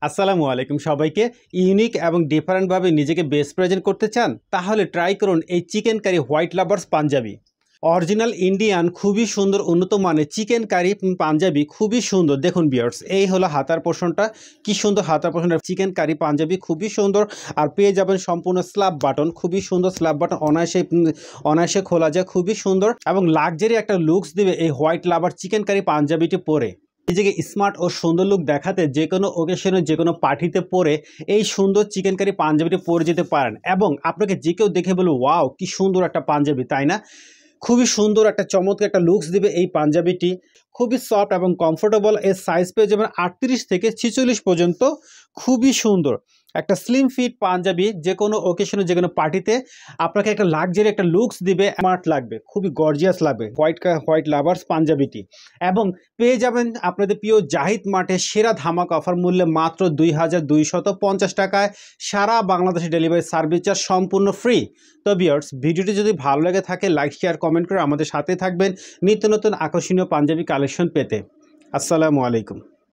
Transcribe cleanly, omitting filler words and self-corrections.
আসসালামু আলাইকুম সবাইকে। ইউনিক এবং ডিফারেন্টভাবে নিজেকে বেস্ট প্রেজেন্ট করতে চান? তাহলে ট্রাই করুন এই chicken curry white lovers Punjabi. Original Indian খুবই সুন্দর উন্নত মানের চিকেন কারি পাঞ্জাবি, খুবই সুন্দর। দেখুন ভিউয়ার্স, এই হলো হাতার পোর্শনটা, কি সুন্দর হাতার পোর্শনটা। চিকেন কারি পাঞ্জাবি খুবই সুন্দর। আর পেয়ে যাবেন সম্পূর্ণ স্ল্যাব বাটন, খুবই সুন্দর স্ল্যাব বাটন, অনায়াসে খোলা যায়, খুবই সুন্দর এবং লাক্সারি একটা লুকস দিবে এই হোয়াইট লাভার চিকেন কারি পাঞ্জাবিটি পরে। নিজেকে স্মার্ট ও সুন্দর লুক দেখাতে যে কোনো ওকেশনে, যে কোনো পার্টিতে পরে এই সুন্দর চিকেন কারি পাঞ্জাবিটি পরে যেতে পারেন এবং আপনাকে যে কেউ দেখে বলবে ওয়াও কি সুন্দর একটা পাঞ্জাবি, তাই না? খুবই সুন্দর একটা চমৎকার একটা লুকস দিবে এই পাঞ্জাবিটি। খুবই সফট এবং কমফোর্টেবল। এর সাইজ পেয়ে যাবেন 38 থেকে 46 পর্যন্ত। খুবই সুন্দর একটা স্লিম ফিট পাঞ্জাবি, যে কোনো ওকেশনে, যে কোনো পার্টিতে আপনাকে একটা লাক্সারি একটা লুকস দিবে, স্মার্ট লাগবে, খুবই গর্জিয়াস লাগবে হোয়াইট লাভার্স পাঞ্জাবিটি। এবং পেয়ে যাবেন আপনাদের প্রিয় জাহিদ মার্টে সেরা ধামাকা অফার মূল্যে মাত্র 2250 টাকায় সারা বাংলাদেশে ডেলিভারি সার্ভিস চার্জ সম্পূর্ণ ফ্রি। তো ভিউয়ার্স, ভিডিওটি যদি ভালো লেগে থাকে লাইক শেয়ার কমেন্ট করে আমাদের সাথে থাকবেন নিত্য নতুন আকর্ষণীয় পাঞ্জাবি কালেকশন পেতে। আসসালামু আলাইকুম।